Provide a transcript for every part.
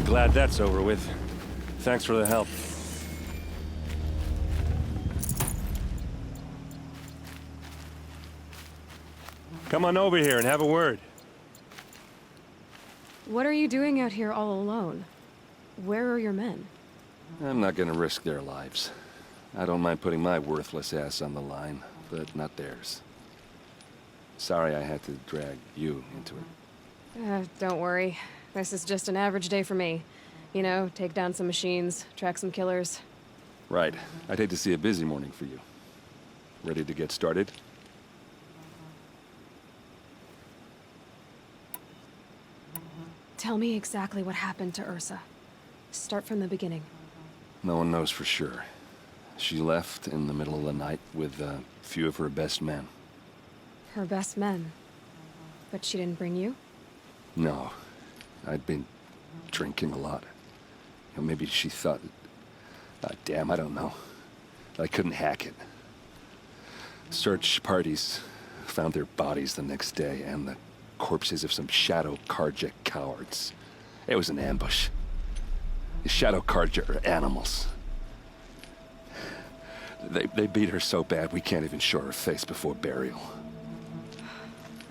I'm glad that's over with. Thanks for the help. Come on over here and have a word. What are you doing out here all alone? Where are your men? I'm not gonna risk their lives. I don't mind putting my worthless ass on the line, but not theirs. Sorry I had to drag you into it. Don't worry. This is just an average day for me. You know, take down some machines, track some killers. Right. I'd hate to see a busy morning for you. Ready to get started? Tell me exactly what happened to Ursa. Start from the beginning. No one knows for sure. She left in the middle of the night with a few of her best men. Her best men? But she didn't bring you? No. I'd been drinking a lot. Maybe she thought... damn, I don't know. I couldn't hack it. Search parties found their bodies the next day, and the corpses of some Shadow Karja cowards. It was an ambush. The Shadow Karja are animals. They beat her so bad we can't even show her face before burial.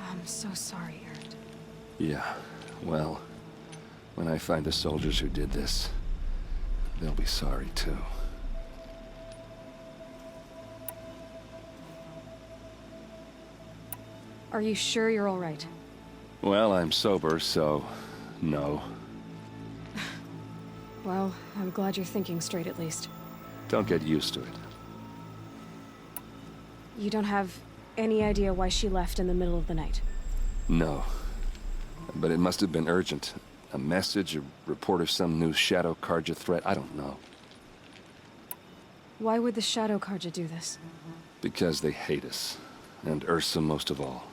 I'm so sorry, Erd. Yeah, well, when I find the soldiers who did this, they'll be sorry too. Are you sure you're all right? Well, I'm sober, so no. Well, I'm glad you're thinking straight at least. Don't get used to it. You don't have any idea why she left in the middle of the night? No. But it must have been urgent. A message, a report of some new Shadow Karja threat, I don't know. Why would the Shadow Karja do this? Because they hate us. And Ursa most of all.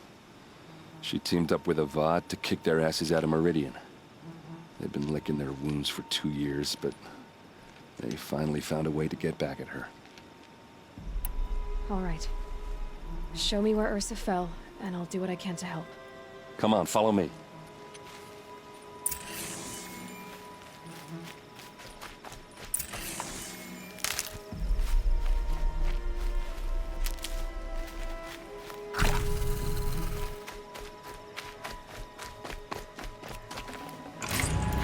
She teamed up with Avad to kick their asses out of Meridian. They've been licking their wounds for 2 years, but they finally found a way to get back at her. All right. Show me where Ursa fell, and I'll do what I can to help. Come on, follow me.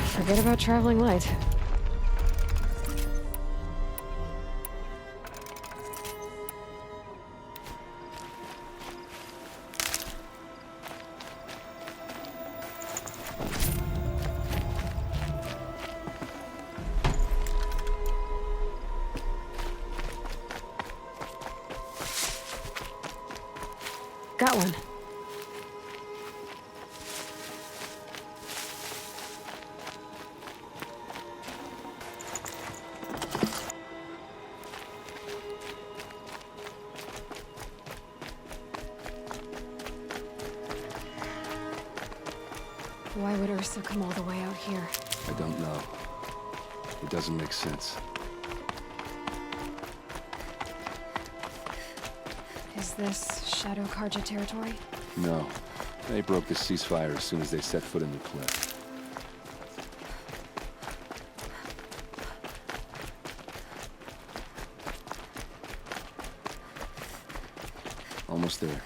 Forget about traveling light. Got one. Why would Ursa come all the way out here? I don't know. It doesn't make sense. Is this Shadow Karja territory? No. They broke the ceasefire as soon as they set foot in the cliff. Almost there.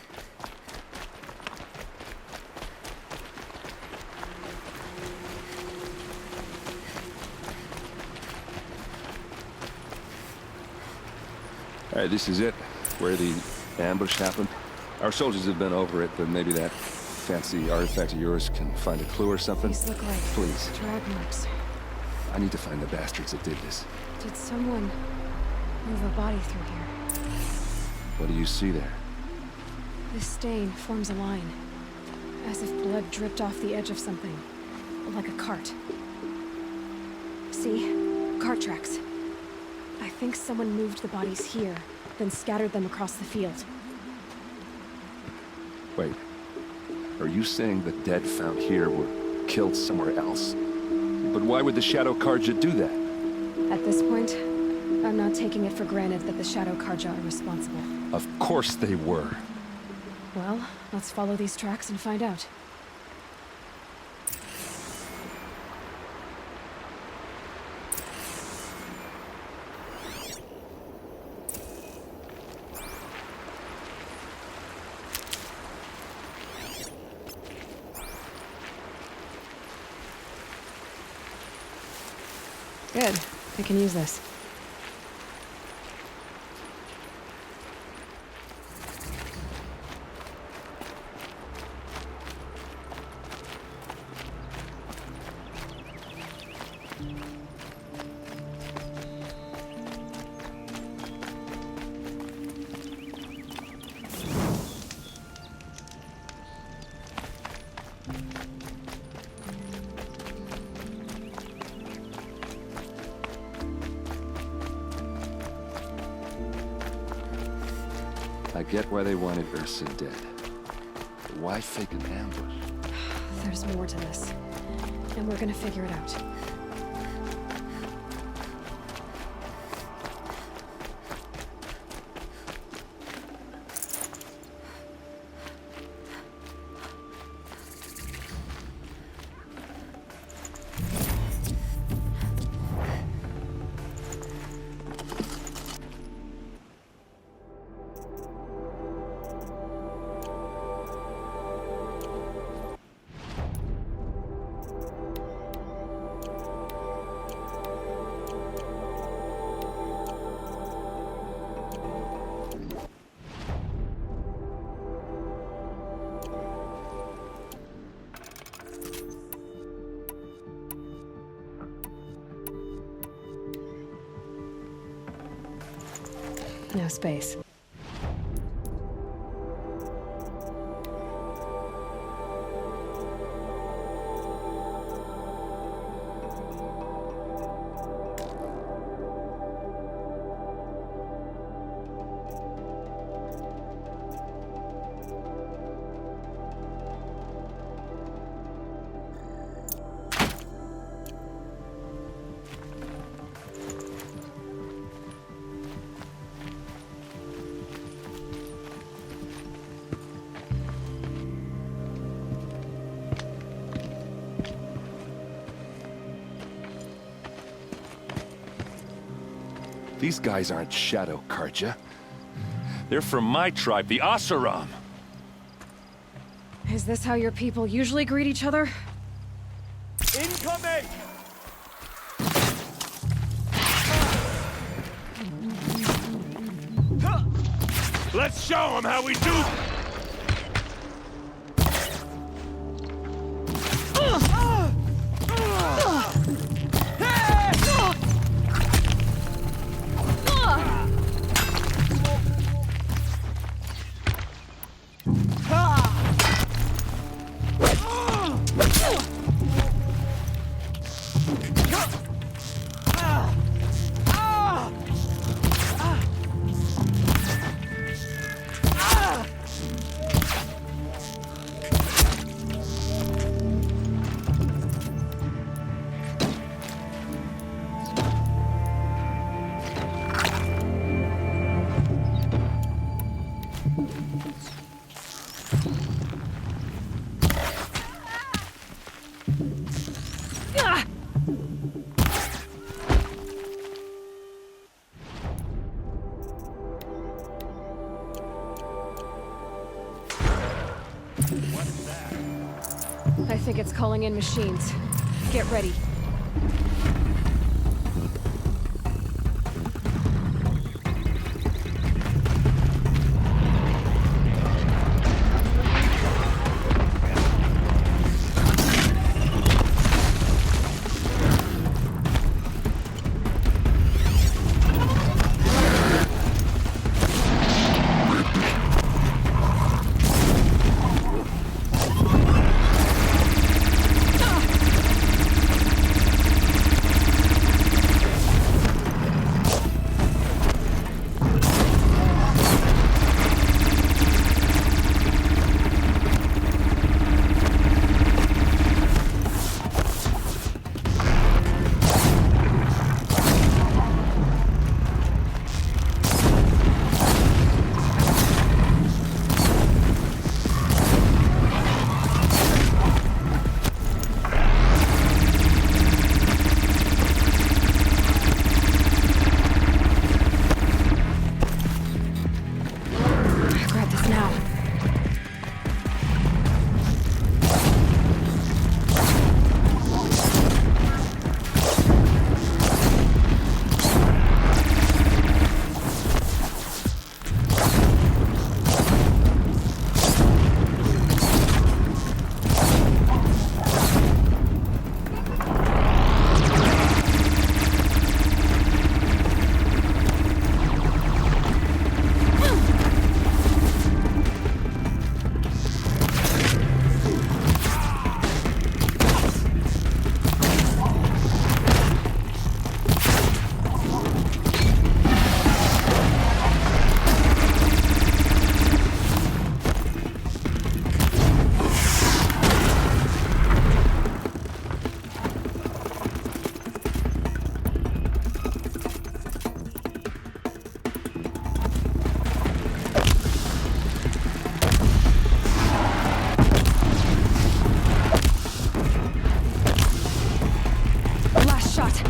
All right, this is it, where the ambush happened. Our soldiers have been over it, but maybe that fancy artifact of yours can find a clue or something. These look like Please. drag marks. I need to find the bastards that did this. Did someone move a body through here? What do you see there? This stain forms a line, as if blood dripped off the edge of something, like a cart. See? Cart tracks. I think someone moved the bodies here, then scattered them across the field. Wait. Are you saying the dead found here were killed somewhere else? But why would the Shadow Karja do that? At this point, I'm not taking it for granted that the Shadow Karja are responsible. Of course they were. Well, let's follow these tracks and find out. Good. I can use this. I get why they wanted Ursa dead. But why fake an ambush? There's more to this. And we're gonna figure it out. No space. These guys aren't Shadow Karja. They're from my tribe, the Asuram. Is this how your people usually greet each other? Incoming! Let's show them how we do! I think it's calling in machines. Get ready. shot.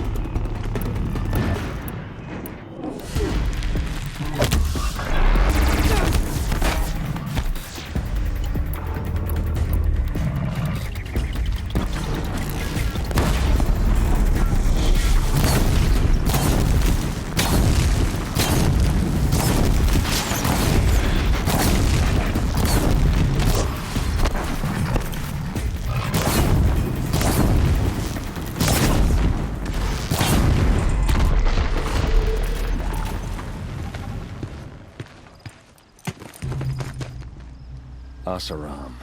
Asaram,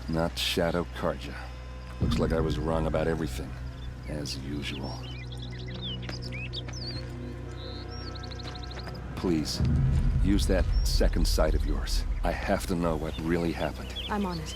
not Shadow Karja. Looks like I was wrong about everything, as usual. Please, use that second sight of yours. I have to know what really happened. I'm on it.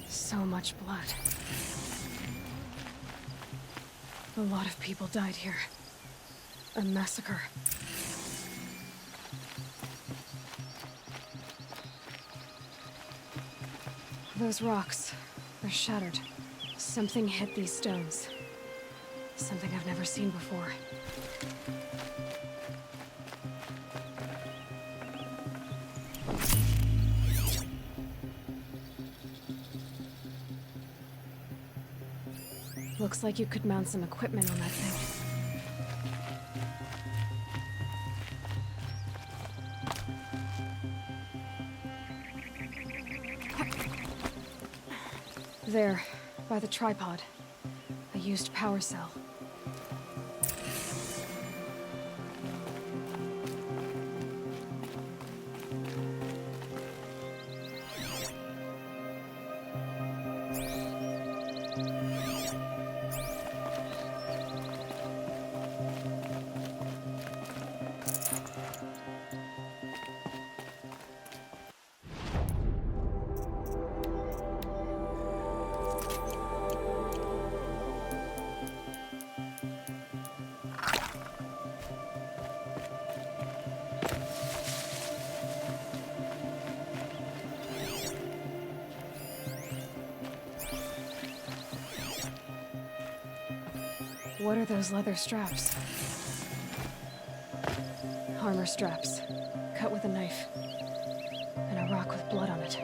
So much blood. A lot of people died here. A massacre. Those rocks, they're shattered. Something hit these stones. Something I've never seen before. Looks like you could mount some equipment on that thing. There, by the tripod. A used power cell. What are those leather straps? Armor straps, cut with a knife, and a rock with blood on it.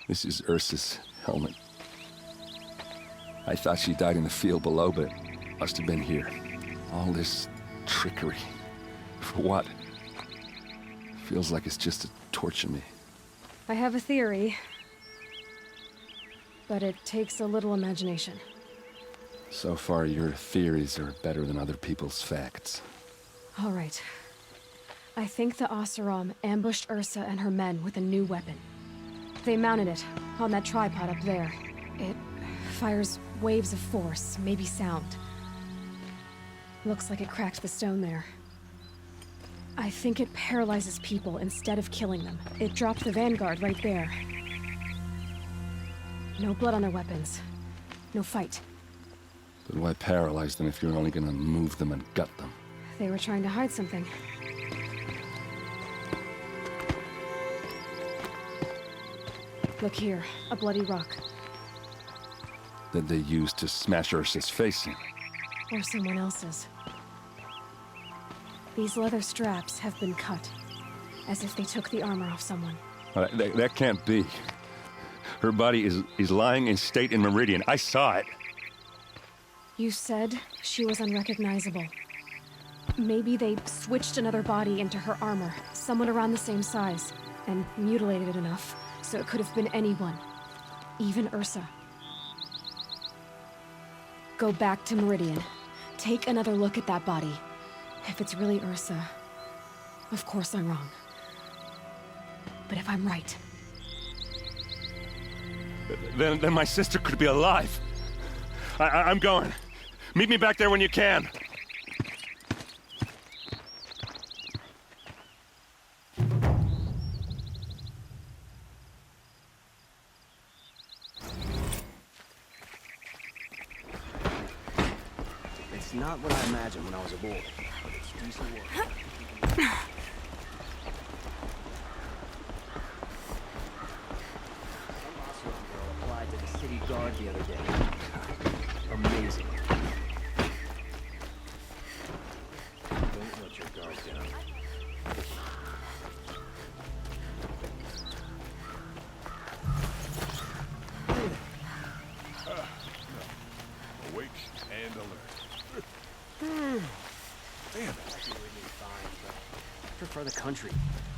This is Ursa's helmet. I thought she died in the field below, but must have been here. All this trickery. For what? Feels like it's just to torture me. I have a theory, but it takes a little imagination. So far, your theories are better than other people's facts. All right. I think the Oseram ambushed Ursa and her men with a new weapon. They mounted it on that tripod up there. It fires waves of force, maybe sound. Looks like it cracked the stone there. I think it paralyzes people instead of killing them. It dropped the Vanguard right there. No blood on their weapons. No fight. But why paralyze them if you're only gonna move them and gut them? They were trying to hide something. Look here, a bloody rock. That they used to smash Ursa's face in. Or someone else's. These leather straps have been cut, as if they took the armor off someone. That can't be. Her body is lying in state in Meridian. I saw it. You said she was unrecognizable. Maybe they switched another body into her armor, someone around the same size, and mutilated it enough, so it could have been anyone. Even Ursa. Go back to Meridian. Take another look at that body. If it's really Ursa, of course I'm wrong. But if I'm right... Then my sister could be alive. I'm going. Meet me back there when you can. It's not what I imagined when I was aboard, but it's decent work. Some girl applied to the city guard the other day. Amazing. Don't let your guard down. Awake and alert. Damn it. I do really fine, but I prefer the country.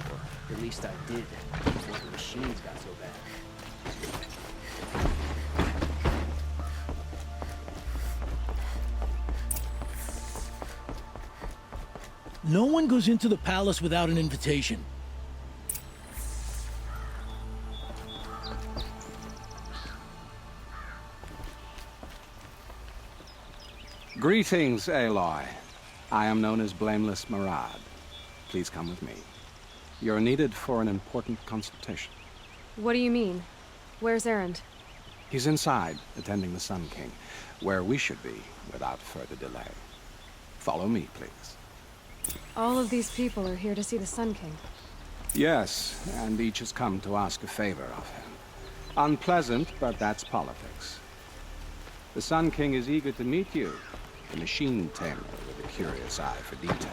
Or at least I did, before the machines got so bad. No one goes into the palace without an invitation. Greetings, Aloy. I am known as Blameless Marad. Please come with me. You're needed for an important consultation. What do you mean? Where's Erend? He's inside, attending the Sun King, where we should be without further delay. Follow me, please. All of these people are here to see the Sun King. Yes, and each has come to ask a favor of him. Unpleasant, but that's politics. The Sun King is eager to meet you, the machine tamer with a curious eye for detail.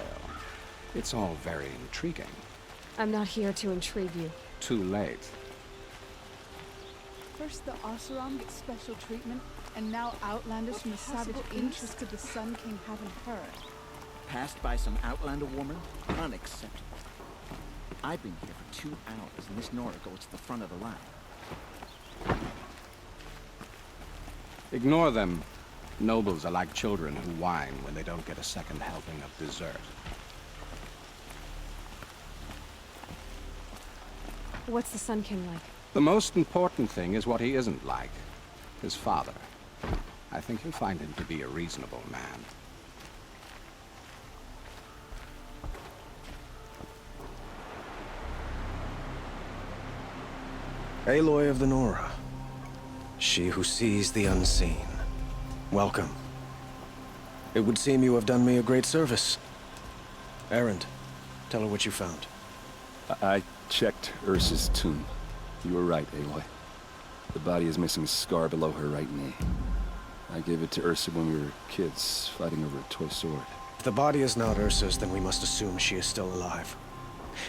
It's all very intriguing. I'm not here to intrigue you. Too late. First the Oseram gets special treatment, and now Outlanders from the savage interests of the Sun King haven't heard. Passed by some Outlander woman? Unacceptable. I've been here for 2 hours, and this Nora goes to the front of the line. Ignore them. Nobles are like children who whine when they don't get a second helping of dessert. What's the Sun King like? The most important thing is what he isn't like. His father. I think you'll find him to be a reasonable man. Aloy of the Nora. She who sees the unseen. Welcome. It would seem you have done me a great service. Erend, tell her what you found. I checked Ursa's tomb. You were right, Aloy. The body is missing a scar below her right knee. I gave it to Ursa when we were kids, fighting over a toy sword. If the body is not Ursa's, then we must assume she is still alive.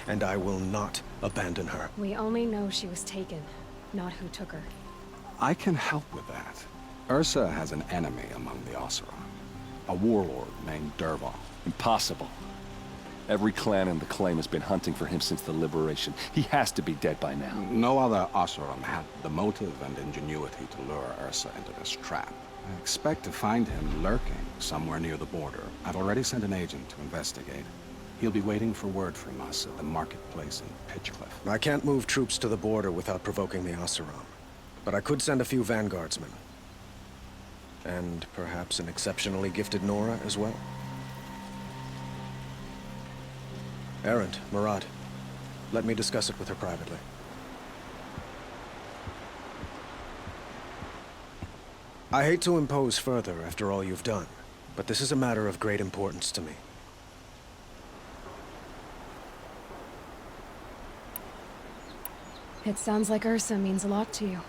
And I will not abandon her. We only know she was taken, not who took her. I can help with that. Ursa has an enemy among the Oseram. A warlord named Dervahl. Impossible. Every clan in the claim has been hunting for him since the liberation. He has to be dead by now. No other Oseram had the motive and ingenuity to lure Ursa into this trap. I expect to find him lurking somewhere near the border. I've already sent an agent to investigate. He'll be waiting for word from us at the marketplace in Pitchcliff. I can't move troops to the border without provoking the Oseram. But I could send a few vanguardsmen. And perhaps an exceptionally gifted Nora as well. Erend, Murad. Let me discuss it with her privately. I hate to impose further after all you've done, but this is a matter of great importance to me. It sounds like Ursa means a lot to you.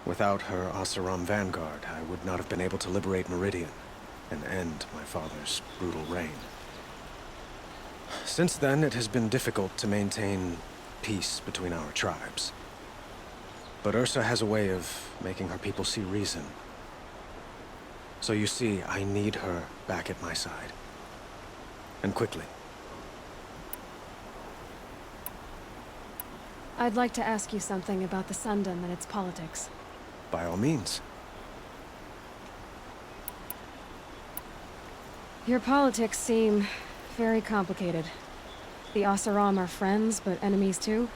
Without her Oseram vanguard, I would not have been able to liberate Meridian and end my father's brutal reign. Since then, it has been difficult to maintain peace between our tribes. But Ursa has a way of making her people see reason. So you see, I need her back at my side. And quickly. I'd like to ask you something about the Sundom and its politics. By all means. Your politics seem very complicated. The Oseram are friends, but enemies too?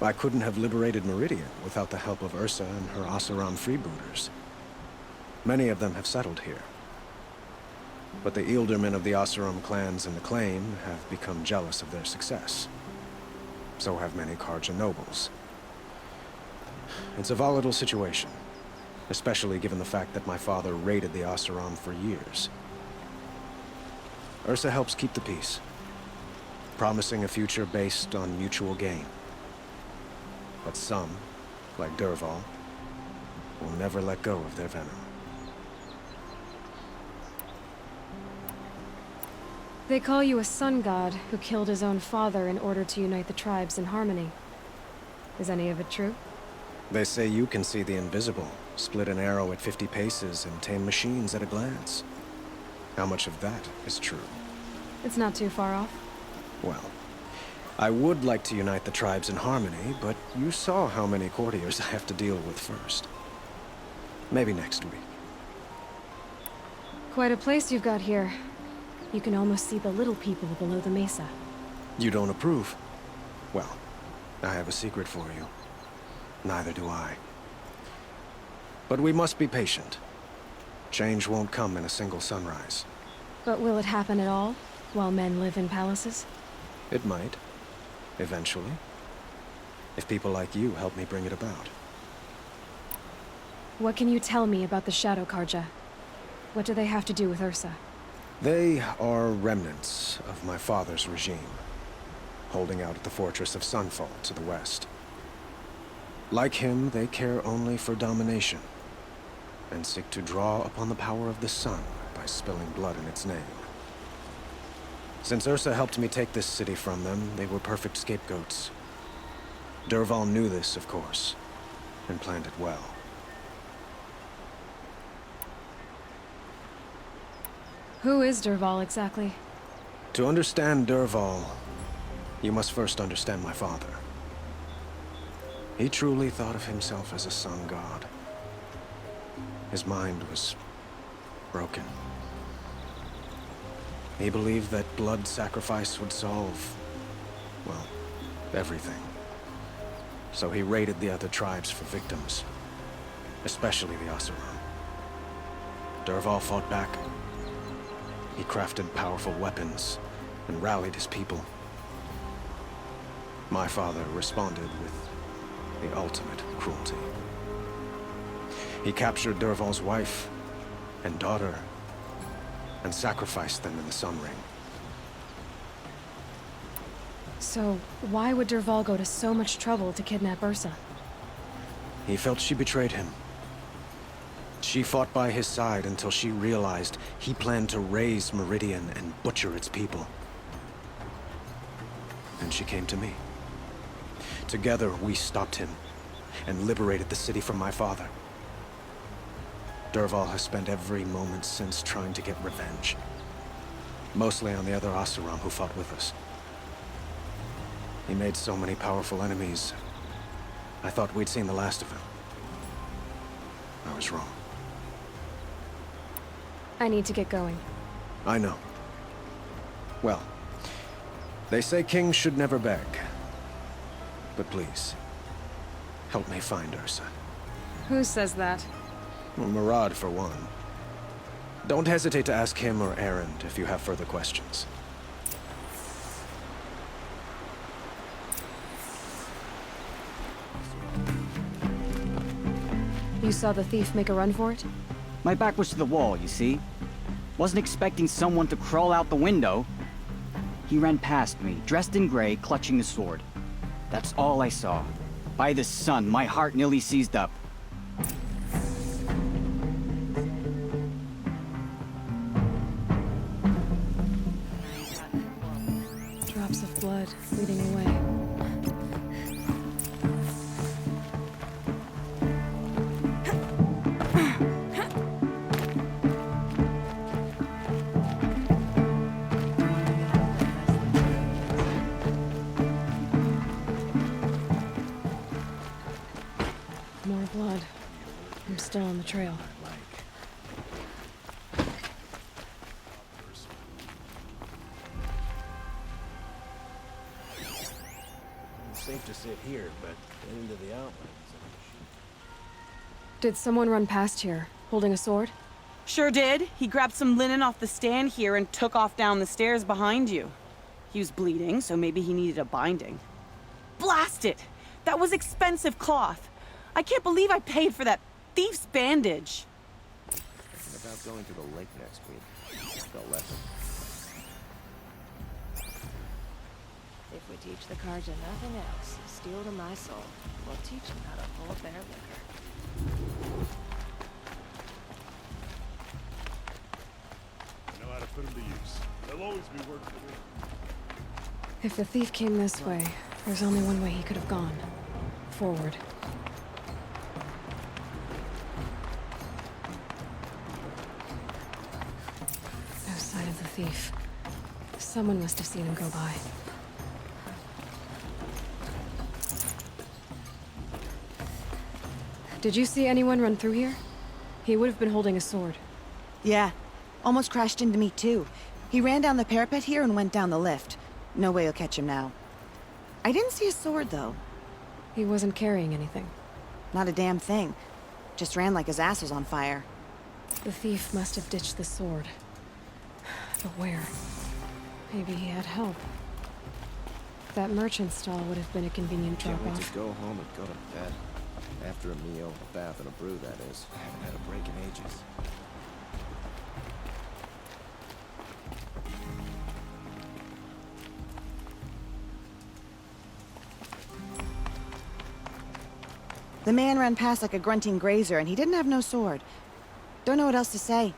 I couldn't have liberated Meridian without the help of Ursa and her Oseram freebooters. Many of them have settled here. But the Ealdormen of the Oseram clans in the Claim have become jealous of their success. So have many Karja nobles. It's a volatile situation, especially given the fact that my father raided the Oseram for years. Ursa helps keep the peace, promising a future based on mutual gain. But some, like Dervahl, will never let go of their venom. They call you a sun god who killed his own father in order to unite the tribes in harmony. Is any of it true? They say you can see the invisible, split an arrow at 50 paces, and tame machines at a glance. How much of that is true? It's not too far off. Well, I would like to unite the tribes in harmony, but you saw how many courtiers I have to deal with first. Maybe next week. Quite a place you've got here. You can almost see the little people below the mesa. You don't approve? Well, I have a secret for you. Neither do I. But we must be patient. Change won't come in a single sunrise. But will it happen at all, while men live in palaces? It might. Eventually. If people like you help me bring it about. What can you tell me about the Shadow Karja? What do they have to do with Ursa? They are remnants of my father's regime, holding out at the fortress of Sunfall to the west. Like him, they care only for domination, and seek to draw upon the power of the sun by spilling blood in its name. Since Ursa helped me take this city from them, they were perfect scapegoats. Dervahl knew this, of course, and planned it well. Who is Dervahl exactly? To understand Dervahl, you must first understand my father. He truly thought of himself as a sun god. His mind was broken. He believed that blood sacrifice would solve, well, everything. So he raided the other tribes for victims, especially the Oseram. Dervahl fought back. He crafted powerful weapons and rallied his people. My father responded with the ultimate cruelty. He captured Dervahl's wife and daughter and sacrificed them in the Sun Ring. So, why would Dervahl go to so much trouble to kidnap Ursa? He felt she betrayed him. She fought by his side until she realized he planned to raise Meridian and butcher its people. And she came to me. Together, we stopped him and liberated the city from my father. Dervahl has spent every moment since trying to get revenge. Mostly on the other Oseram who fought with us. He made so many powerful enemies. I thought we'd seen the last of him. I was wrong. I need to get going. I know. Well, they say kings should never beg. But please, help me find Ursa. Who says that? Well, Murad, for one. Don't hesitate to ask him or Erend if you have further questions. You saw the thief make a run for it? My back was to the wall, you see? Wasn't expecting someone to crawl out the window. He ran past me, dressed in gray, clutching the sword. That's all I saw. By the sun, my heart nearly seized up. Drops of blood leading away. More blood. I'm still on the trail. Safe to sit here, but get into the outlands. Did someone run past here, holding a sword? Sure did. He grabbed some linen off the stand here and took off down the stairs behind you. He was bleeding, so maybe he needed a binding. Blast it! That was expensive cloth. I can't believe I paid for that thief's bandage. Thinking about going to the lake next week. The lesson. If we teach the Carja nothing else, steel to my soul, we'll teach them how to hold their liquor. I know how to put them to use. They'll always be working for me. If the thief came this way, there's only one way he could have gone. Forward. No sign of the thief. Someone must have seen him go by. Did you see anyone run through here? He would have been holding a sword. Yeah. Almost crashed into me, too. He ran down the parapet here and went down the lift. No way you'll catch him now. I didn't see a sword, though. He wasn't carrying anything. Not a damn thing. Just ran like his ass was on fire. The thief must have ditched the sword. But where? Maybe he had help. That merchant stall would have been a convenient Can't wait drop-off. to go home and go to bed. After a meal, a bath, and a brew, that is. I haven't had a break in ages. The man ran past like a grunting grazer, and he didn't have no sword. Don't know what else to say.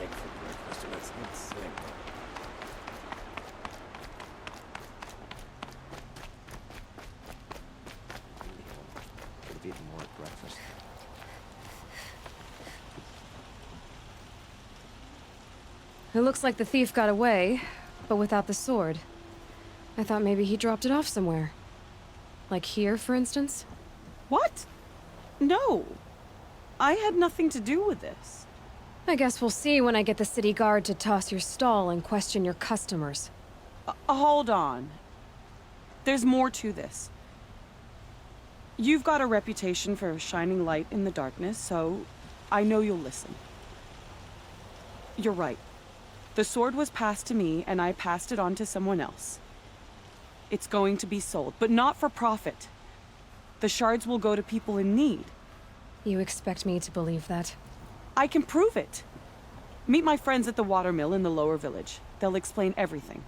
Egg for breakfast, that's insane. Could have eaten more at breakfast. It looks like the thief got away, but without the sword. I thought maybe he dropped it off somewhere. Like here, for instance? What? No. I had nothing to do with this. I guess we'll see when I get the city guard to toss your stall and question your customers. Hold on. There's more to this. You've got a reputation for shining light in the darkness, so I know you'll listen. You're right. The sword was passed to me, and I passed it on to someone else. It's going to be sold, but not for profit. The shards will go to people in need. You expect me to believe that? I can prove it. Meet my friends at the watermill in the lower village. They'll explain everything.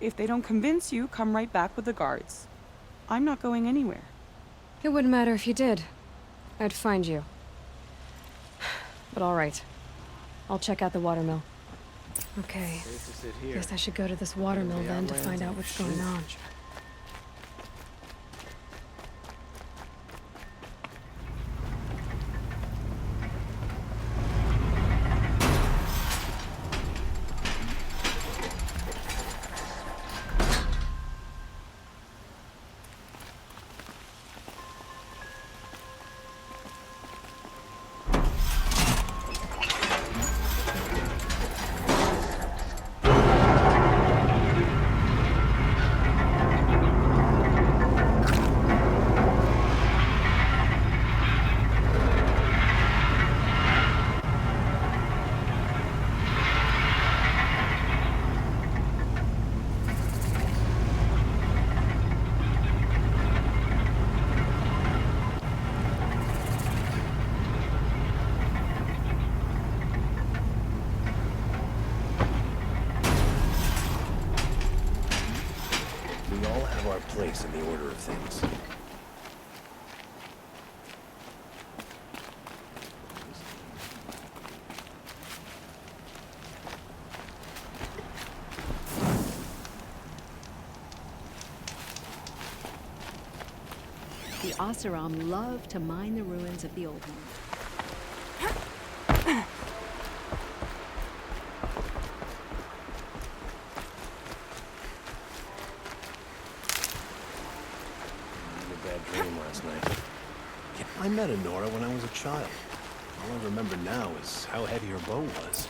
If they don't convince you, come right back with the guards. I'm not going anywhere. It wouldn't matter if you did. I'd find you. But all right. I'll check out the watermill. Okay. Guess I should go to this watermill then to find out what's going on. place in the order of things. The Oseram love to mine the ruins of the old one. I met Nora when I was a child. All I remember now is how heavy her bow was.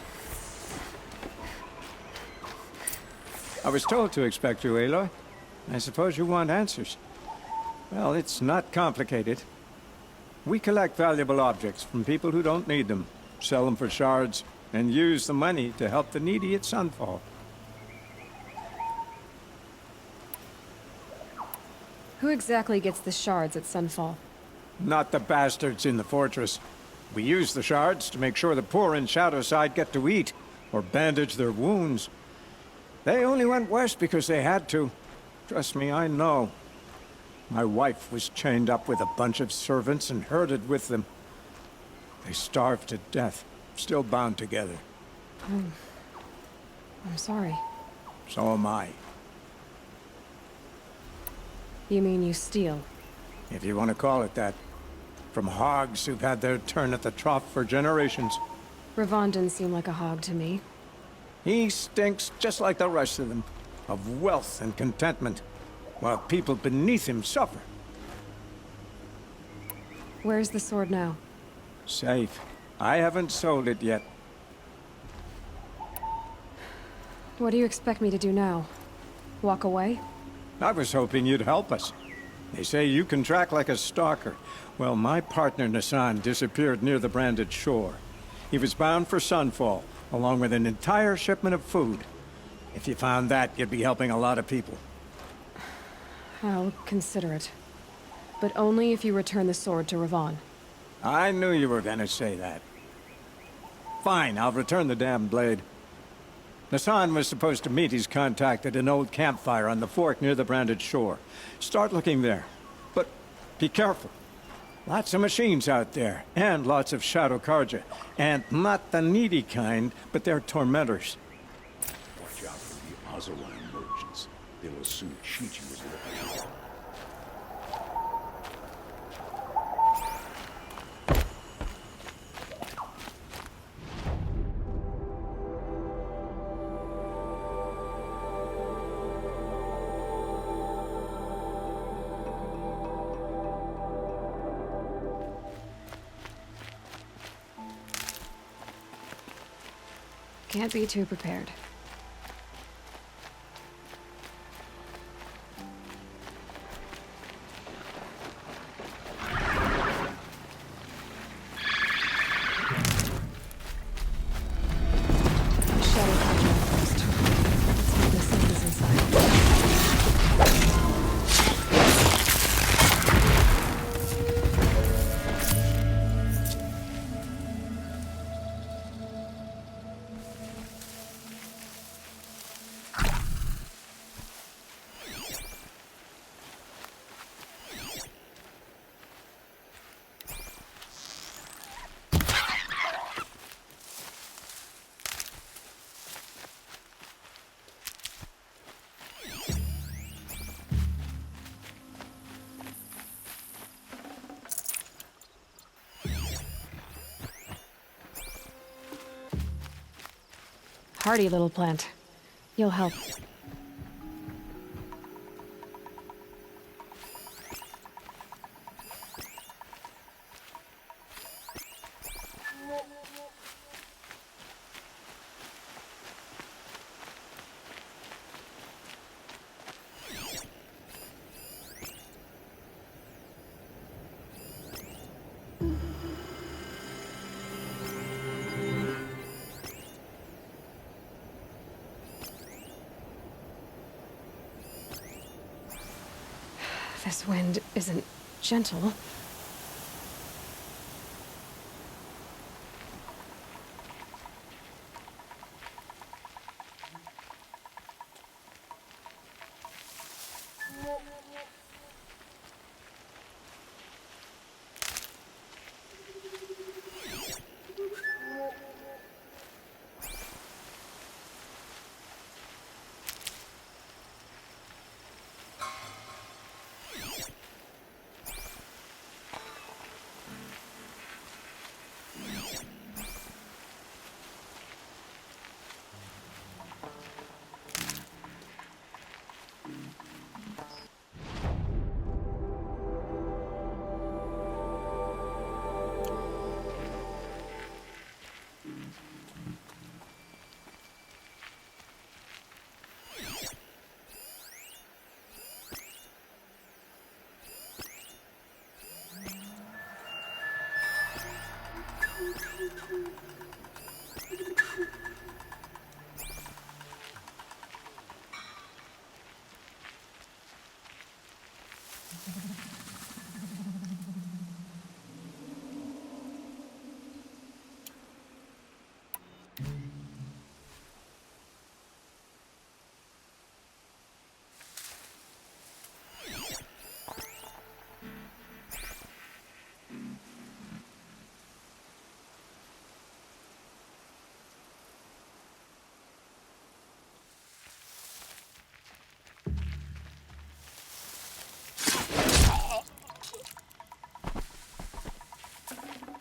I was told to expect you, Aloy. I suppose you want answers. Well, it's not complicated. We collect valuable objects from people who don't need them, sell them for shards, and use the money to help the needy at Sunfall. Who exactly gets the shards at Sunfall? Not the bastards in the fortress. We use the shards to make sure the poor in Shadowside get to eat, or bandage their wounds. They only went west because they had to. Trust me, I know. My wife was chained up with a bunch of servants and herded with them. They starved to death, still bound together. I'm sorry. So am I. You mean you steal? If you want to call it that. From hogs who've had their turn at the trough for generations. Ravon didn't seem like a hog to me. He stinks just like the rest of them, of wealth and contentment, while people beneath him suffer. Where's the sword now? Safe. I haven't sold it yet. What do you expect me to do now? Walk away? I was hoping you'd help us. They say you can track like a stalker. Well, my partner Nassan disappeared near the branded shore. He was bound for Sunfall, along with an entire shipment of food. If you found that, you'd be helping a lot of people. I'll consider it. But only if you return the sword to Ravon. I knew you were gonna say that. Fine, I'll return the damn blade. Nassan was supposed to meet his contact at an old campfire on the fork near the branded shore. Start looking there. But be careful. Lots of machines out there, and lots of Shadow Karja. And not the needy kind, but they're tormentors. Watch out for the Oseram merchants. They will soon cheat you as well. Can't be too prepared. Shadow Karja first. Let's hope the sun is inside. Hardy little plant. You'll help. This wind isn't gentle.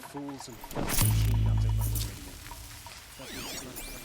fools and filthy teamed up to run Meridian. Nothing's left.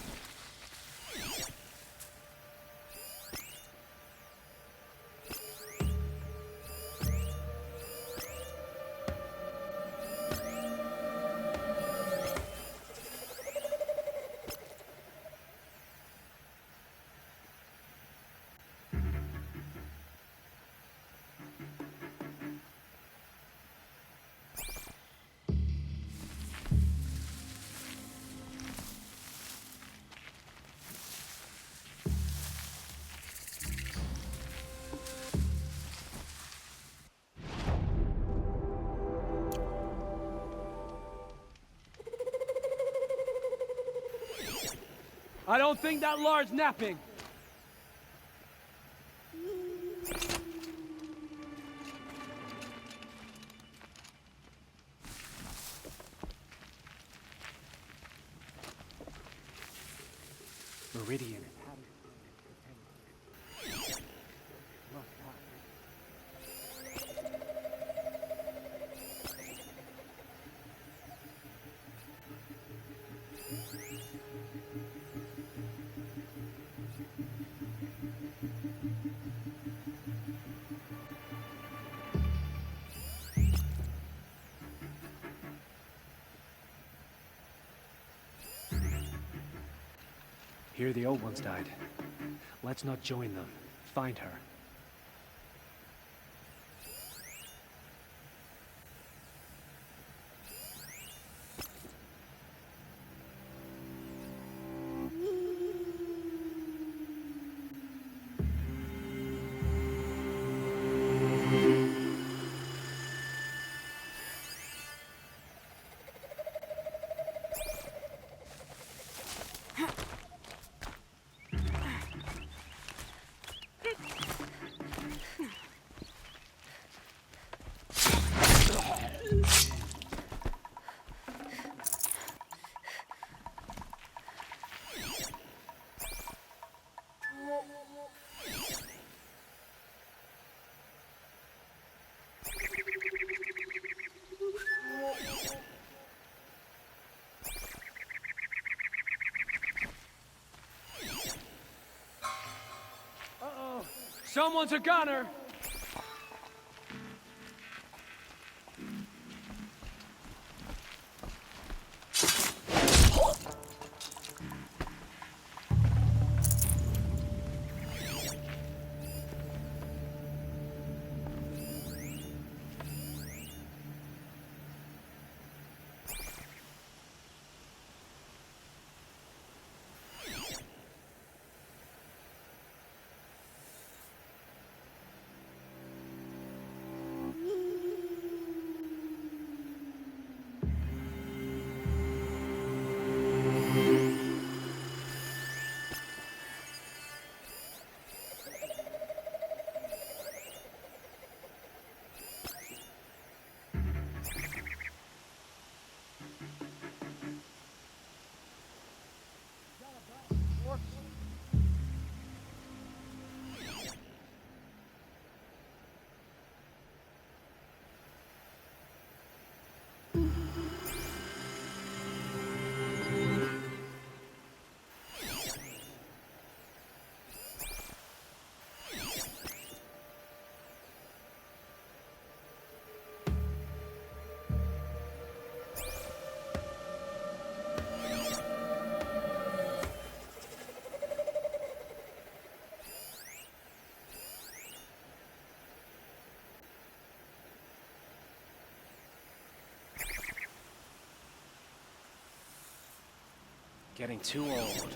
I don't think that Lar's napping. Meridian. Here the old ones died. Let's not join them. Find her. Someone's a gunner! Getting too old.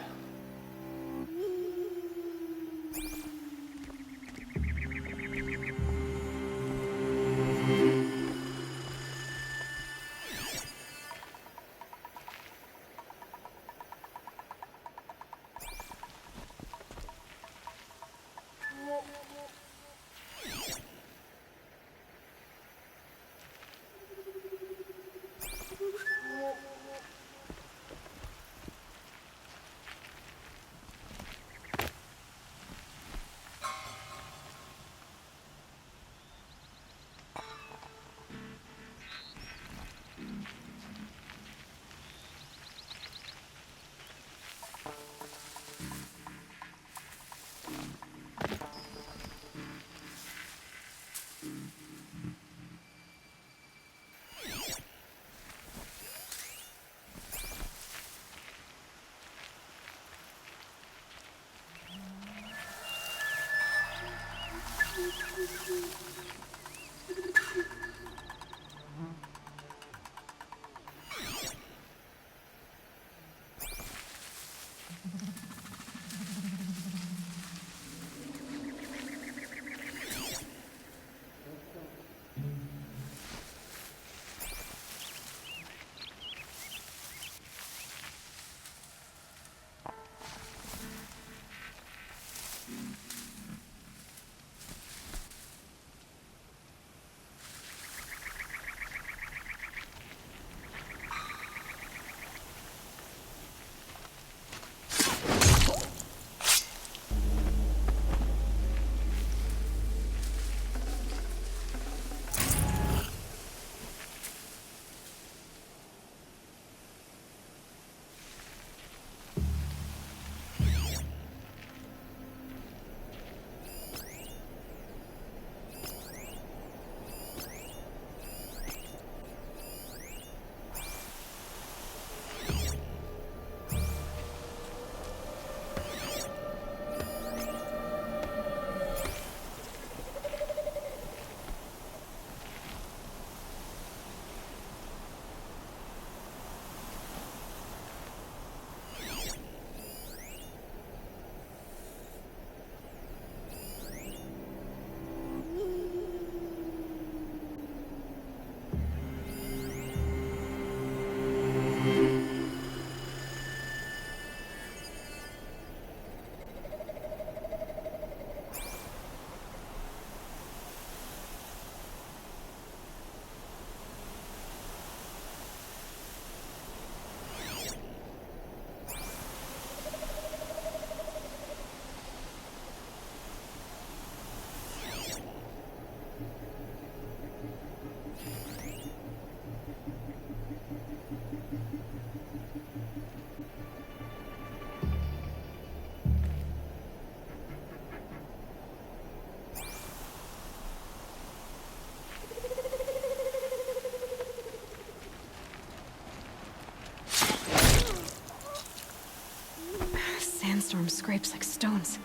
Sandstorm scrapes like stones.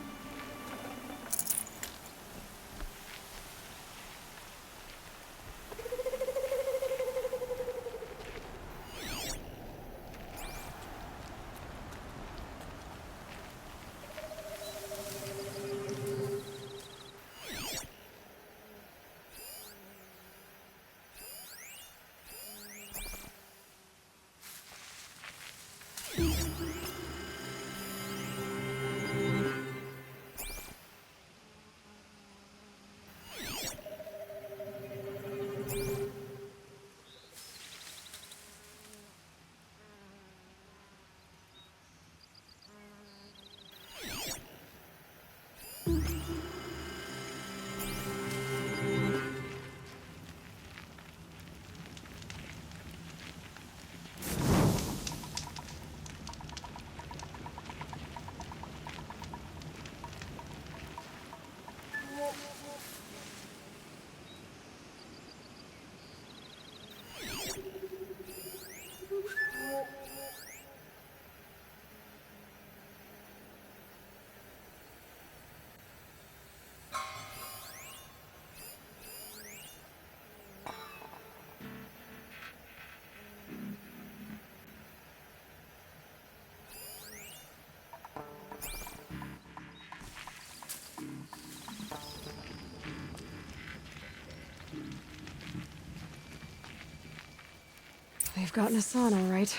They've gotten Hassan, all right.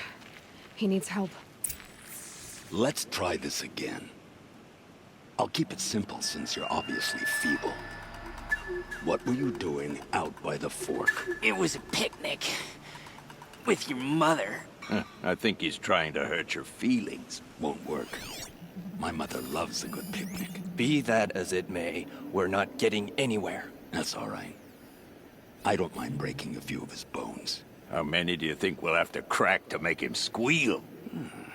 He needs help. Let's try this again. I'll keep it simple since you're obviously feeble. What were you doing out by the fork? It was a picnic. With your mother. I think he's trying to hurt your feelings. Won't work. My mother loves a good picnic. Be that as it may, we're not getting anywhere. That's all right. I don't mind breaking a few of his bones. How many do you think we'll have to crack to make him squeal?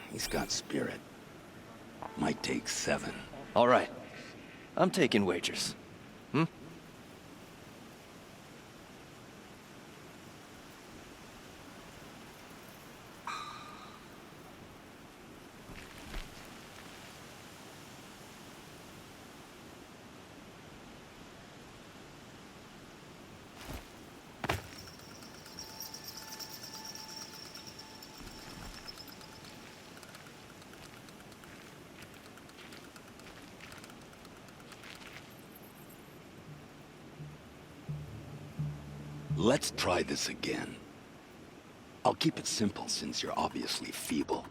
He's got spirit. Might take 7. All right. I'm taking wagers. Let's try this again. I'll keep it simple since you're obviously feeble.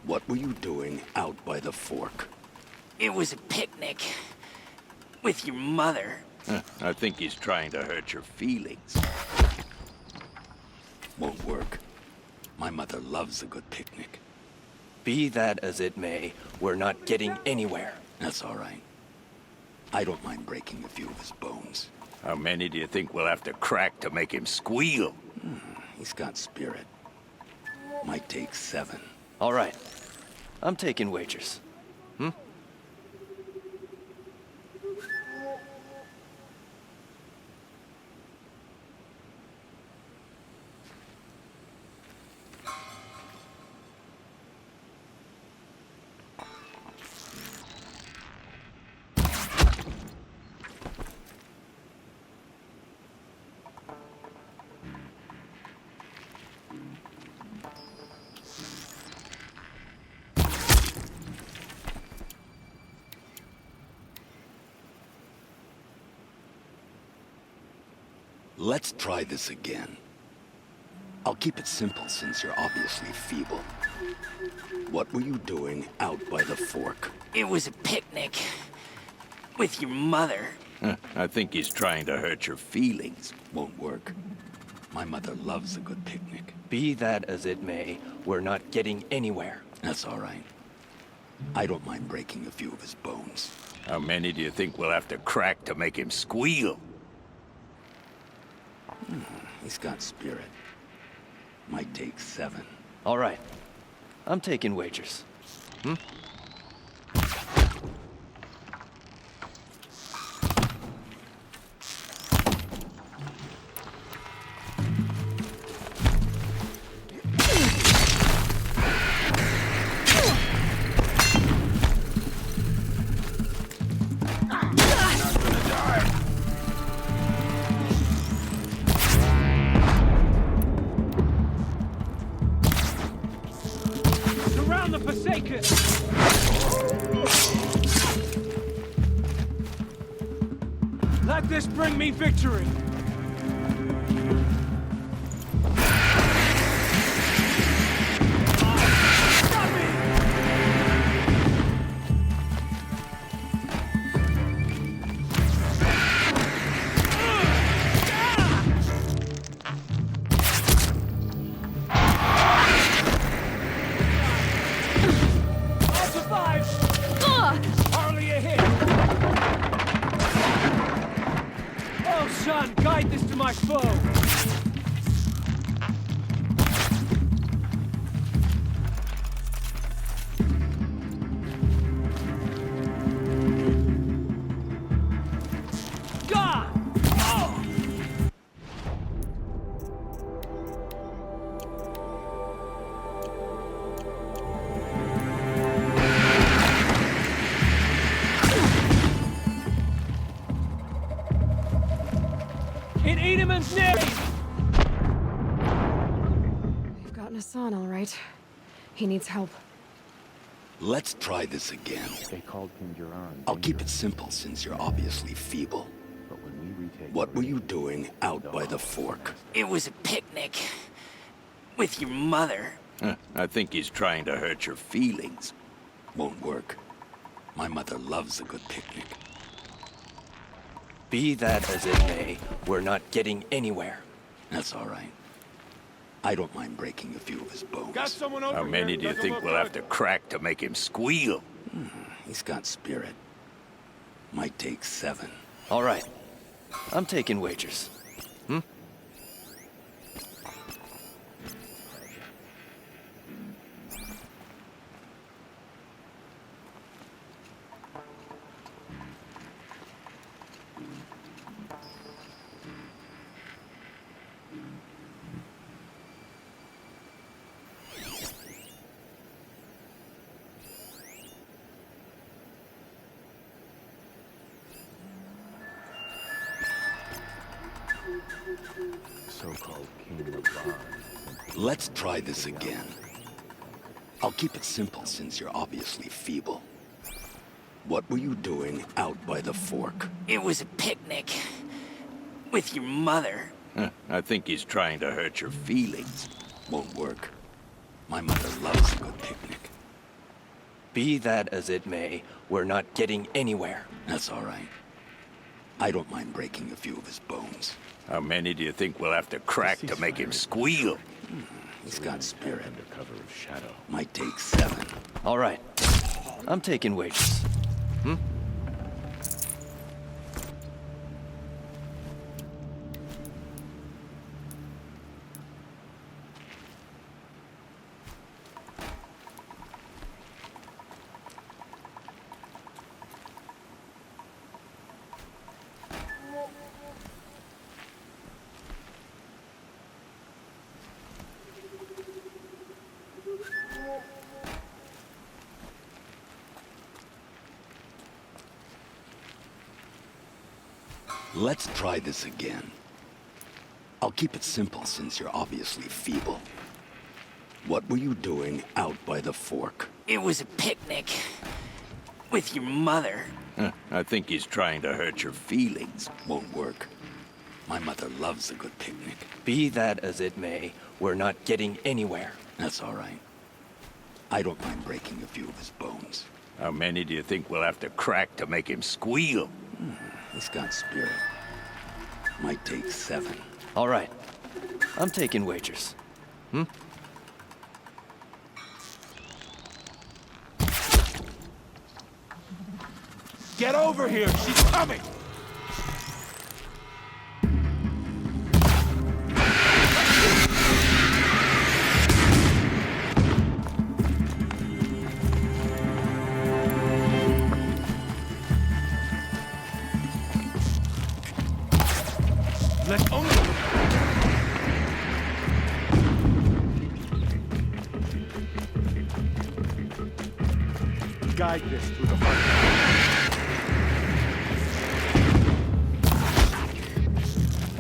What were you doing out by the fork? It was a picnic. With your mother. I think he's trying to hurt your feelings. Won't work. My mother loves a good picnic. Be that as it may, we're not getting anywhere. That's all right. I don't mind breaking a few of his bones. How many do you think we'll have to crack to make him squeal? He's got spirit. Might take 7. All right. I'm taking wagers. Let's try this again. I'll keep it simple since you're obviously feeble. What were you doing out by the fork? It was a picnic. With your mother. I think he's trying to hurt your feelings. Won't work. My mother loves a good picnic. Be that as it may, we're not getting anywhere. That's all right. I don't mind breaking a few of his bones. How many do you think we'll have to crack to make him squeal? He's got spirit. Might take 7. All right. I'm taking wagers. Forsaken! Let this bring me victory! Guide this to my foe! God! Oh! In Edemon's name! You've gotten Hassan, all right. He needs help. Let's try this again. They called him Duran. I'll keep it simple since you're obviously feeble. But when we retake What were you doing out by the fork? It was a picnic. With your mother. I think he's trying to hurt your feelings. Won't work. My mother loves a good picnic. Be that as it may, we're not getting anywhere. That's all right. I don't mind breaking a few of his bones. Got someone over How here. many do you Doesn't think look we'll have good. to crack to make him squeal? He's got spirit. Might take 7. All right. I'm taking wagers. So-called King of Bond. Let's try this again. I'll keep it simple since you're obviously feeble. What were you doing out by the fork? It was a picnic. With your mother. I think he's trying to hurt your feelings. Won't work. My mother loves a good picnic. Be that as it may, we're not getting anywhere. That's all right. I don't mind breaking a few of his bones. How many do you think we'll have to crack to make him squeal? He's got spirit. Under cover of shadow. Might take 7. All right. I'm taking wagers. Let's try this again. I'll keep it simple since you're obviously feeble. What were you doing out by the fork? It was a picnic. With your mother. I think he's trying to hurt your feelings. Won't work. My mother loves a good picnic. Be that as it may, we're not getting anywhere. That's all right. I don't mind breaking a few of his bones. How many do you think we'll have to crack to make him squeal? He's got spirit. Might take 7. All right. I'm taking wagers. Get over here! She's coming! Let's only... Guide this through the front.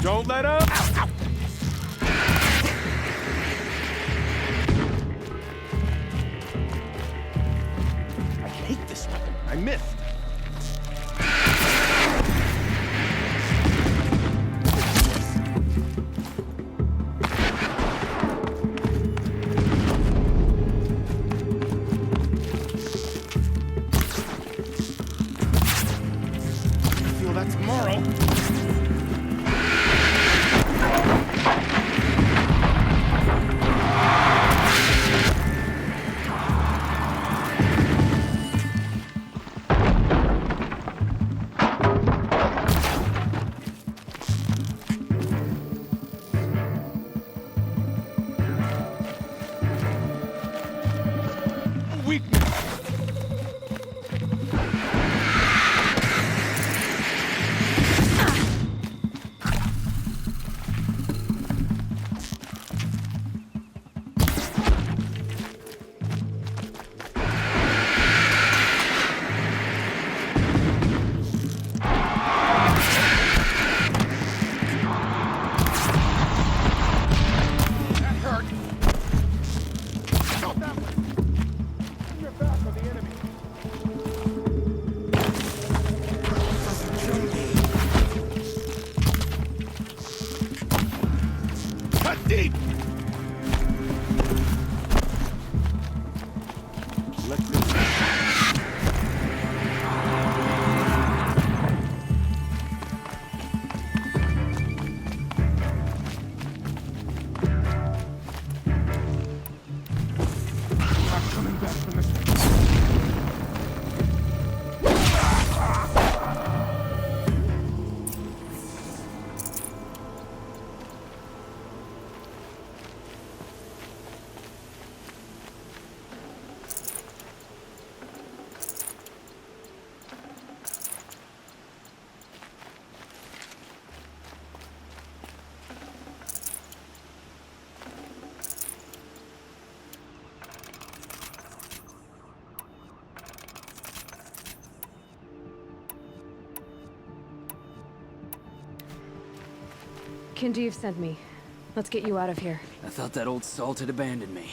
Don't let up! Ow, ow. hate this weapon. I missed. I feel that tomorrow. Kindeev sent me. Let's get you out of here. I thought that old salt had abandoned me.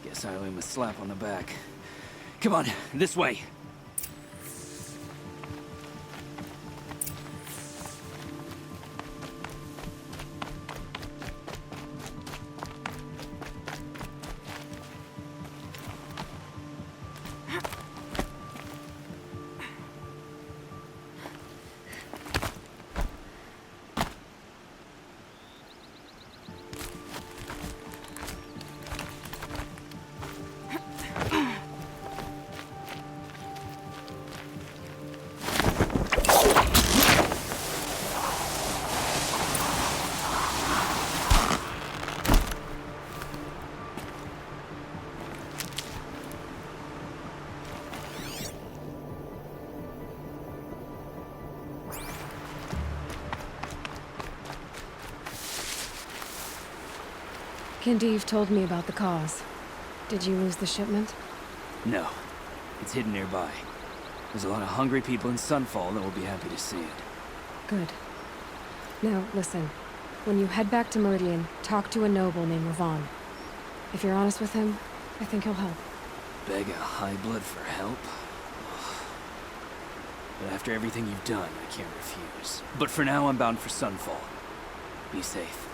Guess I owe him a slap on the back. Come on, this way. Kindeev told me about the cause. Did you lose the shipment? No. It's hidden nearby. There's a lot of hungry people in Sunfall that will be happy to see it. Good. Now, listen. When you head back to Meridian, talk to a noble named Ravon. If you're honest with him, I think he'll help. Beg a high blood for help? But after everything you've done, I can't refuse. But for now, I'm bound for Sunfall. Be safe.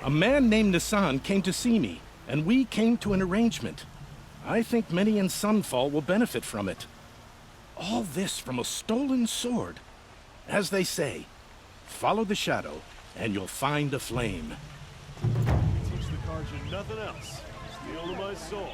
A man named Nissan came to see me, and we came to an arrangement. I think many in Sunfall will benefit from it. All this from a stolen sword. As they say, follow the shadow, and you'll find a flame. Teach the Karja nothing else. Steel to my soul.